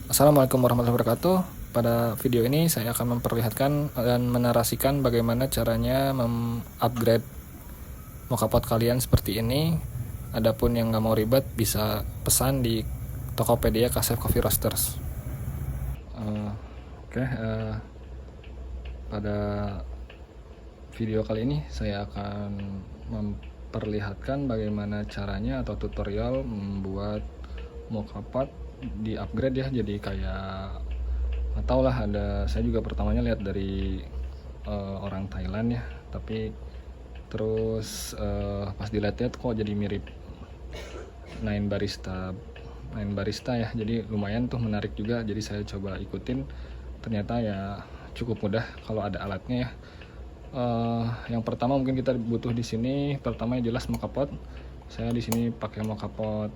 Assalamualaikum warahmatullahi wabarakatuh. Pada video ini saya akan memperlihatkan dan menarasikan bagaimana caranya mengupgrade mokapot kalian seperti ini. Adapun yang nggak mau ribet bisa pesan di Tokopedia Kasef Coffee Roasters. Pada video kali ini saya akan memperlihatkan bagaimana caranya atau tutorial membuat mokapot di upgrade ya, jadi kayak atau lah saya juga pertamanya lihat dari orang Thailand ya, tapi terus pas dilihat-lihat kok jadi mirip Nine Barista ya, jadi lumayan tuh menarik juga, jadi saya coba ikutin. Ternyata ya cukup mudah kalau ada alatnya ya. Yang pertama mungkin kita butuh di sini, pertama jelas mokapot. Saya di sini pakai mokapot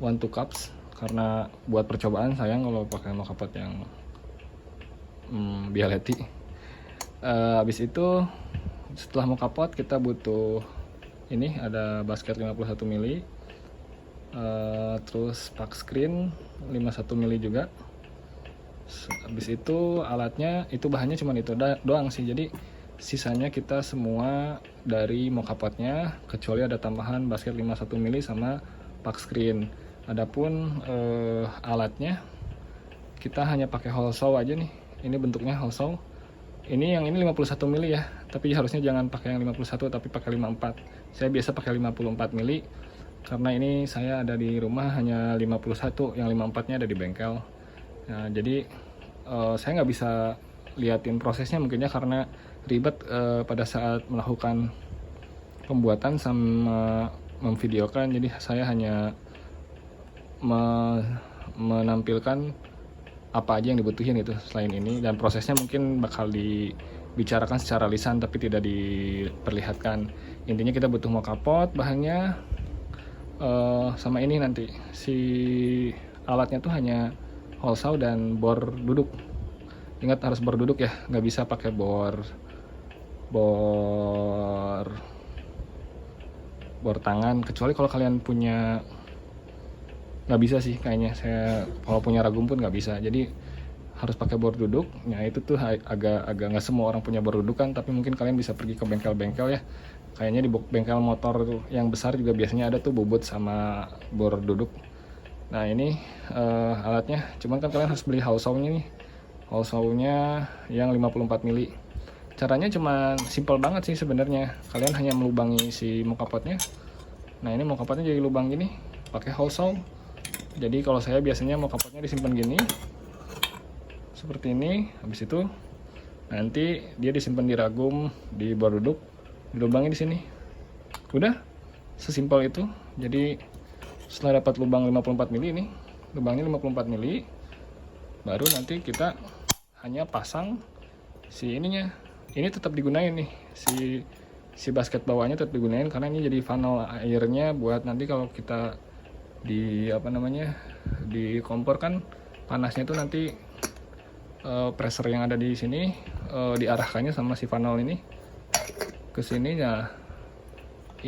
1-2 cups karena buat percobaan sayang kalau pakai mokapot yang Bialetti. Habis itu setelah mokapot kita butuh ini, ada basket 51 mili, terus pak screen 51 mili juga. Habis itu alatnya, itu bahannya cuma itu doang sih, jadi sisanya kita semua dari mokapotnya, kecuali ada tambahan basket 51 mili sama pak screen. Adapun alatnya kita hanya pakai hole saw aja nih. Ini bentuknya hole saw. Ini yang ini 51 mili ya, tapi harusnya jangan pakai yang 51 tapi pakai 54. Saya biasa pakai 54 mili karena ini saya ada di rumah hanya 51, yang 54-nya ada di bengkel. Nah, jadi saya nggak bisa liatin prosesnya mungkinnya karena ribet pada saat melakukan pembuatan sama memvideokan. Jadi saya hanya menampilkan apa aja yang dibutuhin gitu selain ini, dan prosesnya mungkin bakal dibicarakan secara lisan tapi tidak diperlihatkan. Intinya kita butuh mokapot, bahannya sama ini nanti si alatnya tuh hanya hole saw dan bor duduk. Ingat harus bor duduk ya, nggak bisa pakai bor tangan, kecuali kalau kalian punya. Nggak bisa sih kayaknya, saya kalau punya ragum pun nggak bisa, jadi harus pakai bor duduk. Nah itu tuh agak nggak semua orang punya bor duduk kan, tapi mungkin kalian bisa pergi ke bengkel-bengkel ya, kayaknya di bengkel motor yang besar juga biasanya ada tuh bobot sama bor duduk. Nah ini alatnya, cuman kan kalian harus beli hole saw-nya nih, hole saw-nya yang 54 mili. Caranya cuma simple banget sih sebenarnya, kalian hanya melubangi si mokapotnya. Nah ini mokapotnya jadi lubang gini pakai hole saw. Jadi kalau saya biasanya mokapotnya disimpan gini seperti ini. Habis itu nanti dia disimpan di ragum, di bor duduk, dilubangi di sini. Udah sesimpel itu. Jadi setelah dapat lubang 54 mili ini, lubangnya 54 mili, baru nanti kita hanya pasang si ininya. Ini tetap digunain nih, si basket bawahnya tetap digunain karena ini jadi funnel airnya buat nanti kalau kita di di kompor kan panasnya itu nanti pressure yang ada di sini diarahkannya sama si funnel ini ke sini. Nah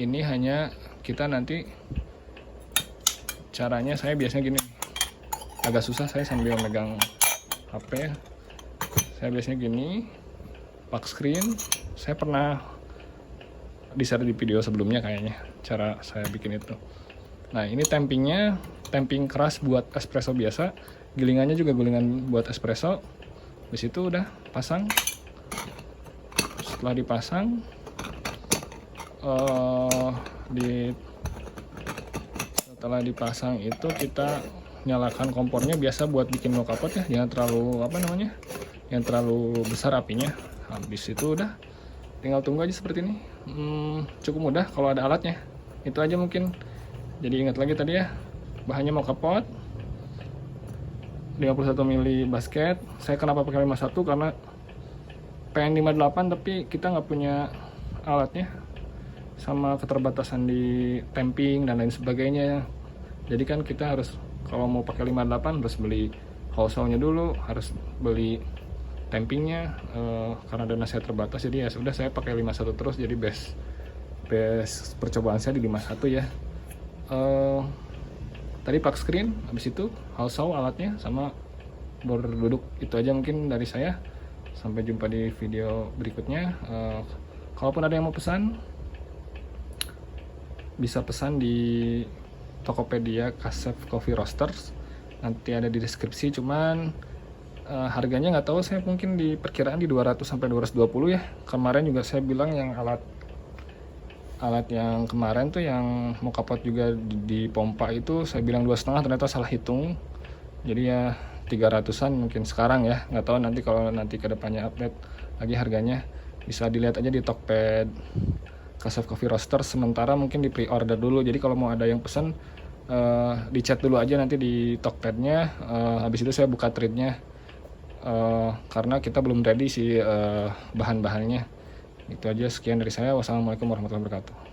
ini hanya kita nanti caranya, saya biasanya gini, agak susah saya sambil megang HP ya. Saya biasanya gini, pak screen. Saya pernah di-share di video sebelumnya kayaknya cara saya bikin itu. Nah ini tampingnya, tamping keras buat espresso biasa, gilingannya juga gilingan buat espresso. Habis itu udah pasang. Setelah dipasang setelah dipasang itu kita nyalakan kompornya biasa buat bikin mokapot ya, jangan terlalu jangan terlalu besar apinya. Habis itu udah tinggal tunggu aja seperti ini. Cukup mudah kalau ada alatnya. Itu aja mungkin. Jadi ingat lagi tadi ya, bahannya mokapot 51 mili basket. Saya kenapa pakai 51 karena pengen 58 tapi kita nggak punya alatnya, sama keterbatasan di tamping dan lain sebagainya. Jadi kan kita harus, kalau mau pakai 58 harus beli hole saw-nya dulu, harus beli tampingnya, karena dana saya terbatas. Jadi ya sudah, saya pakai 51 terus, jadi base percobaan saya di 51 ya. tadi plug screen, habis itu hall saw alatnya sama board duduk. Itu aja mungkin dari saya. Sampai jumpa di video berikutnya. Kalaupun ada yang mau pesan, bisa pesan di Tokopedia Kasef Coffee Roasters, nanti ada di deskripsi. Cuman harganya nggak tahu, saya mungkin di perkiraan di 200 sampai 220 ya. Kemarin juga saya bilang yang alat yang kemarin tuh yang mau kapot juga di pompa itu saya bilang 2,5, ternyata salah hitung. Jadi ya 300-an mungkin sekarang ya, nggak tahu nanti kalau nanti kedepannya update lagi harganya. Bisa dilihat aja di Tokped Kasef Coffee Roaster. Sementara mungkin di pre-order dulu, jadi kalau mau ada yang pesan di chat dulu aja nanti di Tokpednya. Habis itu saya buka trade-nya, karena kita belum ready sih bahan-bahannya. Itu aja, sekian dari saya. Wassalamualaikum warahmatullahi wabarakatuh.